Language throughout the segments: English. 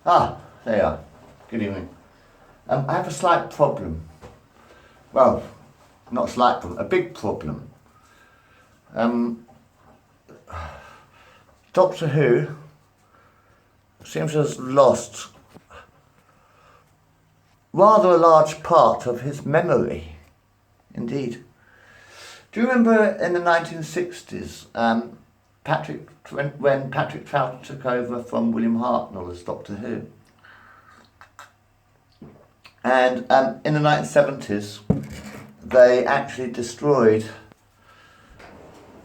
There you are. Good evening. I have a slight problem. Well, not a slight problem, a big problem. Doctor Who seems to have lost rather a large part of his memory. Indeed. Do you remember in the 1960s, when Patrick Troughton took over from William Hartnell as Doctor Who? And in the 1970s, they actually destroyed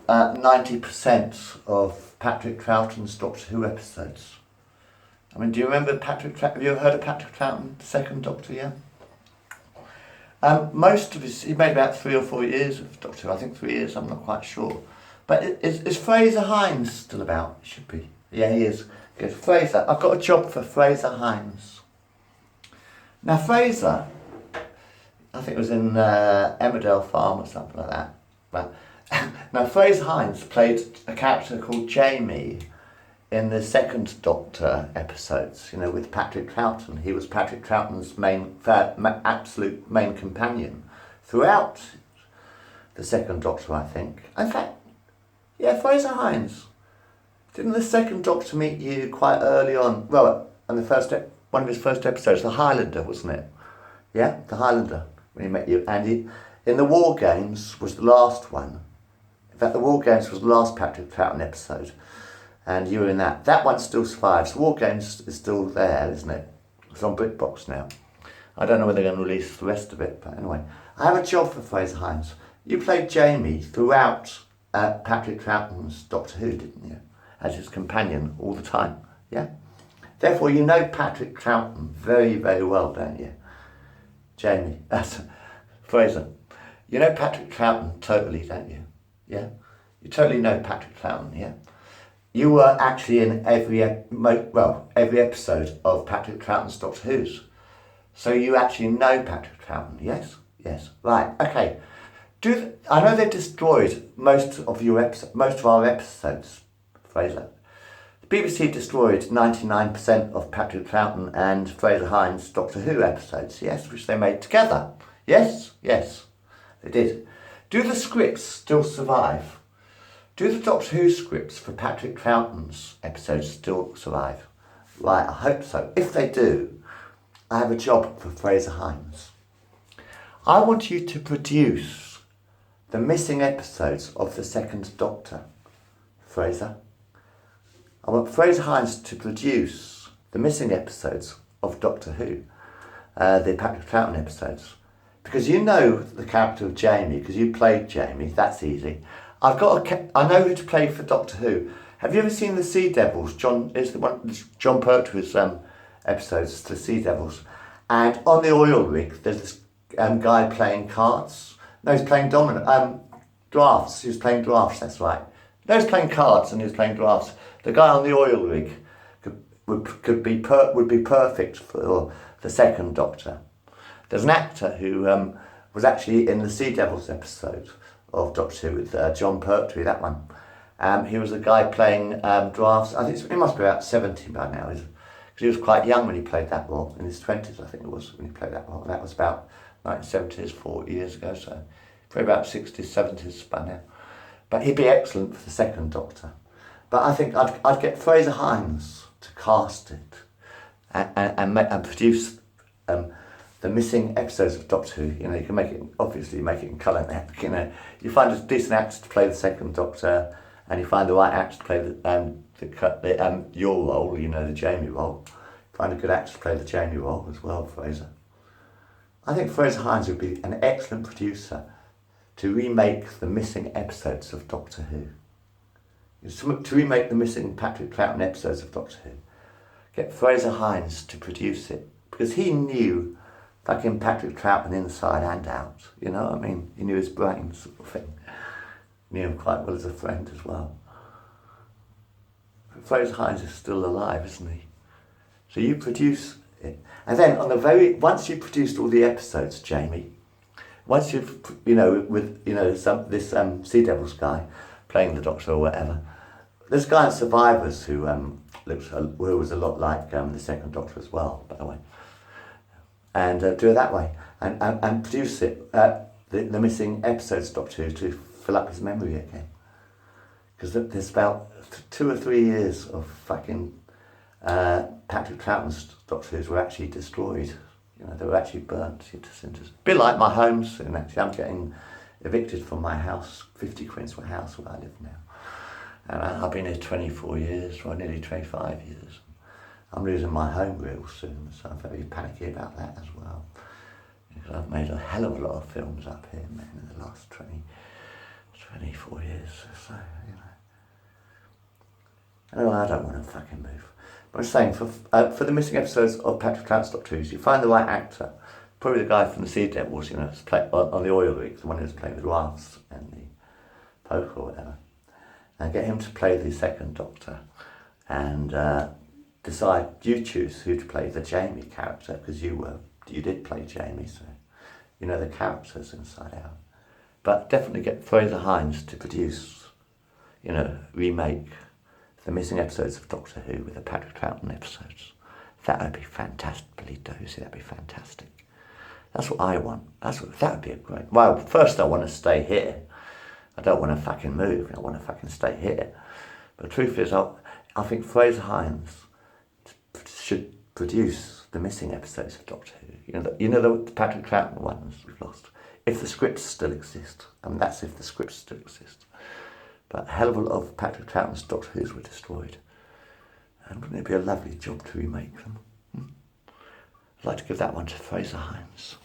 90% of Patrick Troughton's Doctor Who episodes. I mean, do you remember have you ever heard of Patrick Troughton, the second Doctor, yeah? Most of he made about 3 or 4 years of Doctor Who, I think 3 years, I'm not quite sure. But is Fraser Hines still about? He should be. Yeah, he is. Good. Fraser, I've got a job for Fraser Hines. Now Fraser, I think it was in Emmerdale Farm or something like that. But now Fraser Hines played a character called Jamie in the second Doctor episodes, you know, with Patrick Troughton. He was Patrick Troughton's absolute main companion throughout the second Doctor, I think. In fact, yeah, Fraser Hines. Didn't the second Doctor meet you quite early on? Well, on the one of his first episodes, the Highlander, wasn't it? Yeah, the Highlander, when he met you. And he, in the War Games, was the last one. In fact, the War Games was the last Patrick Troughton episode. And you were in that. That one still survives. War Games is still there, isn't it? It's on BritBox now. I don't know whether they're going to release the rest of it, but anyway. I have a job for Fraser Hines. You played Jamie throughout Patrick Troughton's Doctor Who, didn't you? As his companion all the time, yeah? Therefore, you know Patrick Troughton very, very well, don't you? Jamie, Fraser. You know Patrick Troughton totally, don't you? Yeah? You totally know Patrick Troughton, yeah? You were actually in every episode of Patrick Troughton's Doctor Who's. So you actually know Patrick Troughton, yes? Yes. Right, okay. I know they've destroyed most of our episodes, Fraser. The BBC destroyed 99% of Patrick Troughton and Fraser Hines' Doctor Who episodes, yes, which they made together. Yes, yes, they did. Do the scripts still survive? Do the Doctor Who scripts for Patrick Troughton's episodes still survive? Right, I hope so. If they do, I have a job for Fraser Hines. I want you to produce the missing episodes of the second Doctor, Fraser. I want Fraser Hines to produce the missing episodes of Doctor Who, the Patrick Troughton episodes. Because you know the character of Jamie, because you played Jamie, that's easy. I know who to play for Doctor Who. Have you ever seen The Sea Devils? John Pertwee's episodes, The Sea Devils. And on the oil rig, there's this guy playing cards. No, he's playing drafts. He was playing drafts, that's right. No, he's playing cards and he was playing drafts. The guy on the oil rig would be perfect for the second Doctor. There's an actor who was actually in the Sea Devils episode of Doctor Who with John Pertwee, that one. He was a guy playing drafts. I think he must be about 70 by now, because he was quite young when he played that role, in his 20s I think it was, when he played that role. That was about 1970s, 40 years ago, so probably about 60s, 70s by now. But he'd be excellent for the second Doctor. But I think I'd get Fraser Hines to cast it and produce the missing episodes of Doctor Who. You know, you can make it in colour now. You know, you find a decent actor to play the second Doctor, and you find the right actor to play your role. You know, the Jamie role. Find a good actor to play the Jamie role as well, Fraser. I think Fraser Hines would be an excellent producer to remake the missing episodes of Doctor Who. To remake the missing Patrick Troughton episodes of Doctor Who. Get Fraser Hines to produce it, because he knew fucking Patrick Troughton inside and out, you know what I mean? He knew his brain, sort of thing. Knew him quite well as a friend as well. But Fraser Hines is still alive, isn't he? So you produce it. And then once you've produced all the episodes, Jamie, once you've, this Sea Devils guy playing the Doctor or whatever, this guy in Survivors who who was a lot like the Second Doctor as well, by the way, and do it that way, and produce it, the missing episodes of Doctor Who to fill up his memory again, because there's about 2 or 3 years of fucking Patrick Troughton's Doctor Who's were actually destroyed. You know, they were actually burnt into cinders. A bit like my home soon, actually. I'm getting evicted from my house, 50 Queensway House, where I live now. And I've been here 24 years, or nearly 25 years. I'm losing my home real soon, so I'm very panicky about that as well. Because I've made a hell of a lot of films up here, man, in the last 24 years. So, you know. Anyway, I don't want to fucking move. But I'm saying, for the missing episodes of Patrick Troughton's Doctor Who, you find the right actor, probably the guy from the Sea Devils, you know, on the oil rig, the one who's playing the rafts and the poker or whatever, and get him to play the Second Doctor, and decide, you choose who to play the Jamie character, because you did play Jamie, so you know the characters inside out. But definitely get Fraser Hines to produce, you know, remake the missing episodes of Doctor Who with the Patrick Troughton episodes. That would be fantastically dozy, that'd be fantastic. That's what I want. That would be a great... Well, first I want to stay here. I don't want to fucking move, I want to fucking stay here. But the truth is, I think Fraser Hines should produce the missing episodes of Doctor Who. You know the Patrick Troughton ones we've lost. If the scripts still exist, and that's if the scripts still exist. But a hell of a lot of Patrick Troughton's Doctor Who's were destroyed. And wouldn't it be a lovely job to remake them? I'd like to give that one to Fraser Hines.